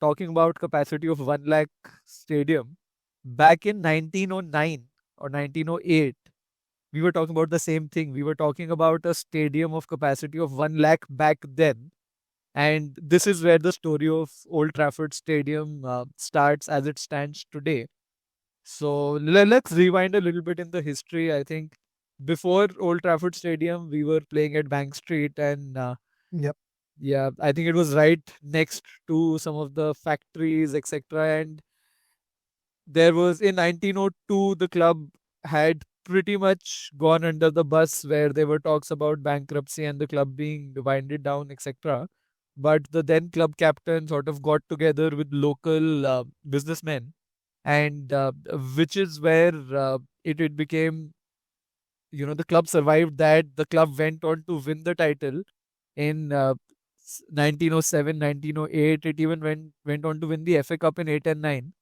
talking about capacity of 1 lakh stadium, back in 1909 or 1908, we were talking about the same thing. We were talking about a stadium of capacity of 1 lakh back then. And this is where the story of Old Trafford Stadium starts as it stands today. So let's rewind a little bit in the history. I think before Old Trafford Stadium, we were playing at Bank Street, and Yep. yeah, I think it was right next to some of the factories, etc. And there was in 1902, the club had pretty much gone under the bus, where there were talks about bankruptcy and the club being winded down, etc. But the then club captain sort of got together with local businessmen, and which is where it became, the club survived that. The club went on to win the title in 1907, 1908. It even went on to win the FA Cup in 8 and 9,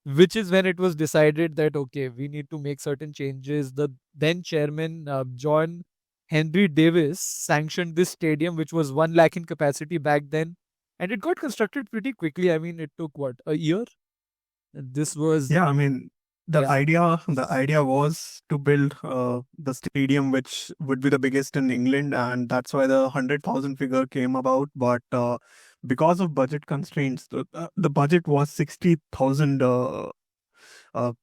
which is when it was decided that, okay, we need to make certain changes. The then chairman, John Henry Davis, sanctioned this stadium, which was 1 lakh in capacity back then. And it got constructed pretty quickly. I mean, it took what, a year? This was, Yeah, I mean, yeah, the idea was to build the stadium, which would be the biggest in England, and that's why the 100,000 figure came about. But because of budget constraints, the budget was 60,000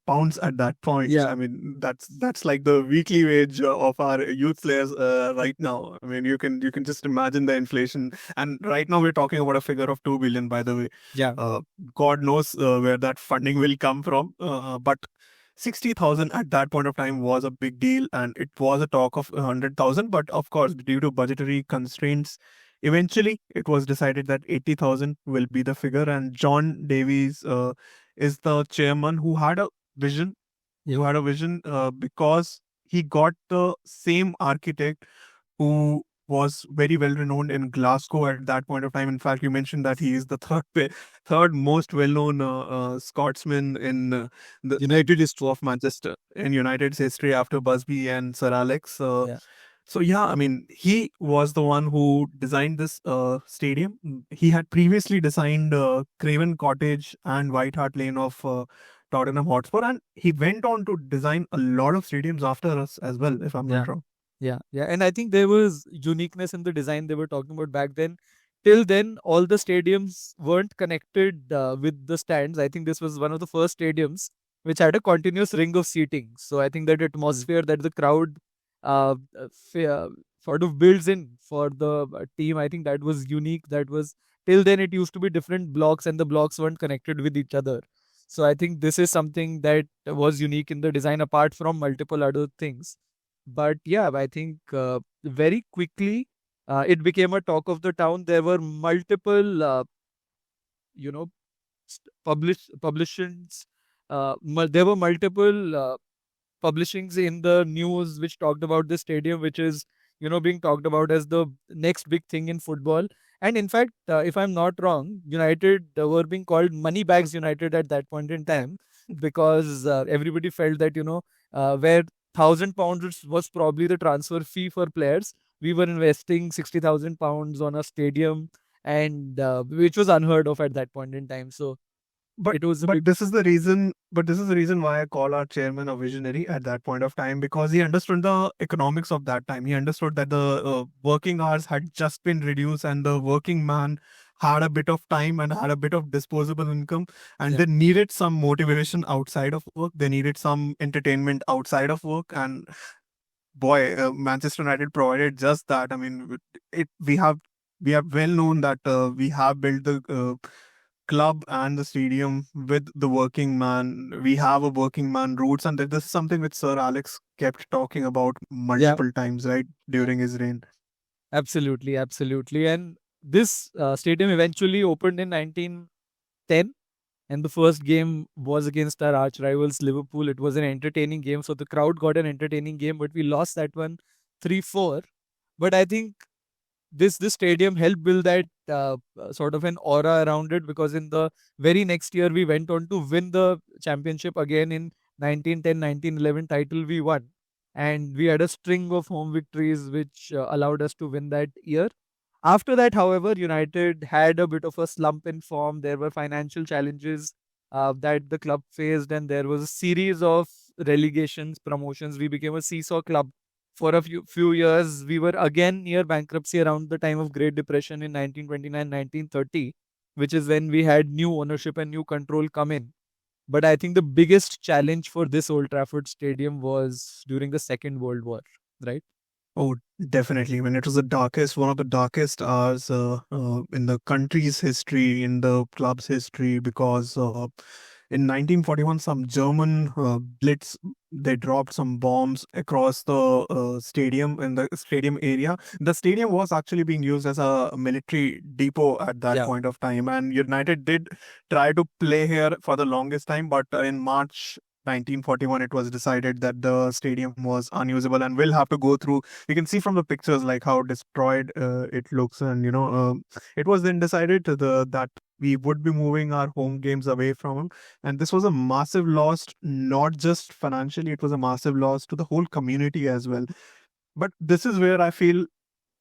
pounds at that point. yeah, I mean, that's like the weekly wage of our youth players right now. I mean, you can just imagine the inflation. And right now we're talking about a figure of 2 billion, by the way. yeah, Uh, God knows where that funding will come from. But 60,000 at that point of time was a big deal, and it was a talk of 100,000. But of course, due to budgetary constraints, eventually it was decided that 80,000 will be the figure. And John Davies is the chairman yeah, who had a vision because he got the same architect who was very well renowned in Glasgow at that point of time. In fact, you mentioned that he is the third most well known Scotsman in the United history of Manchester, in United's history, after Busby and Sir Alex. yeah. So yeah, I mean, he was the one who designed this stadium. He had previously designed Craven Cottage and White Hart Lane of Tottenham Hotspur, and he went on to design a lot of stadiums after us as well, if I'm Yeah. not wrong. Yeah, yeah, and I think there was uniqueness in the design they were talking about back then. Till then, all the stadiums weren't connected with the stands. I think this was one of the first stadiums which had a continuous ring of seating. So I think that atmosphere that the crowd sort of builds in for the team, I think that was unique. That was, till then it used to be different blocks, and the blocks weren't connected with each other. So I think this is something that was unique in the design, apart from multiple other things. But yeah, I think very quickly it became a talk of the town. There were multiple, you know, publishings. There were multiple publishings in the news which talked about the stadium, which is, being talked about as the next big thing in football. And in fact, if I'm not wrong, United were being called Moneybags United at that point in time, because everybody felt that, where £1,000 was probably the transfer fee for players, we were investing £60,000 on a stadium, and which was unheard of at that point in time. So But it was a but big, this is the reason. But this is the reason why I call our chairman a visionary at that point of time, because he understood the economics of that time. He understood that the working hours had just been reduced, and the working man had a bit of time and had a bit of disposable income, and yeah, they needed some motivation outside of work. They needed some entertainment outside of work, and boy, Manchester United provided just that. I mean, it we have well known that we have built the club and the stadium with the working man. We have a working man roots, and this is something which Sir Alex kept talking about yeah, multiple times, right, during his reign. absolutely, absolutely. And this stadium eventually opened in 1910, and the first game was against our arch rivals Liverpool. It was an entertaining game, so the crowd got an entertaining game, but we lost that one 3-4. But I think this stadium helped build that sort of an aura around it, because in the very next year we went on to win the championship again in 1910, 1911 title we won, and we had a string of home victories which allowed us to win that year. After that, however, United had a bit of a slump in form. There were financial challenges that the club faced, and there was a series of relegations, promotions. We became a seesaw club for a few years. We were again near bankruptcy around the time of Great Depression in 1929, 1930, which is when we had new ownership and new control come in. But I think the biggest challenge for this Old Trafford Stadium was during the Second World War, right? Oh, definitely. When it was the darkest, one of the darkest hours in the country's history, in the club's history, because in 1941, some German blitz, they dropped some bombs across the stadium, in the stadium area. The stadium was actually being used as a military depot at that Yeah, point of time, and United did try to play here for the longest time, but in March 1941 it was decided that the stadium was unusable and will have to go through. You can see from the pictures like how destroyed it looks, and it was then decided that we would be moving our home games away from them, and this was a massive loss, not just financially, it was a massive loss to the whole community as well. But this is where I feel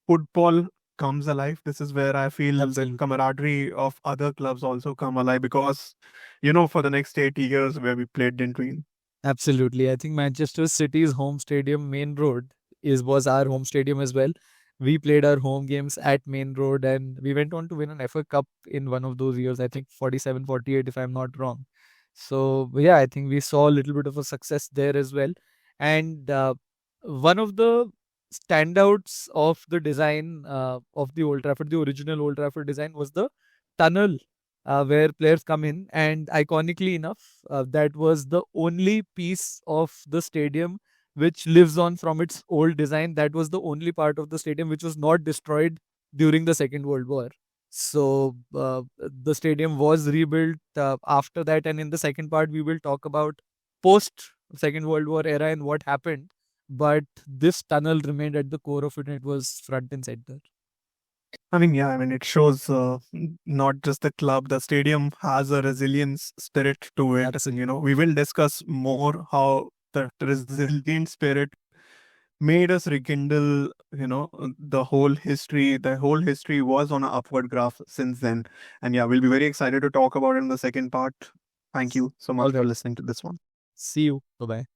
football comes alive. This is where I feel the absolutely. camaraderie of other clubs also come alive, because for the next 80 years where we played, didn't we? Absolutely. I think Manchester City's home stadium, Main Road, is was our home stadium as well. We played our home games at Main Road, and we went on to win an FA Cup in one of those years, I think 47, 48, if I'm not wrong. So, yeah, I think we saw a little bit of a success there as well. And one of the standouts of the design of the Old Trafford, the original Old Trafford design, was the tunnel where players come in. And iconically enough, that was the only piece of the stadium which lives on from its old design. That was the only part of the stadium which was not destroyed during the Second World War. So the stadium was rebuilt after that, and in the second part, we will talk about post Second World War era and what happened. But this tunnel remained at the core of it, and it was front and center. I mean, yeah, I mean, it shows not just the club, the stadium has a resilience spirit to it. And, Absolutely. we will discuss more how the resilient spirit made us rekindle, the whole history was on an upward graph since then. And yeah, we'll be very excited to talk about it in the second part. Thank you so All much for right. listening to this one. See you. Bye bye.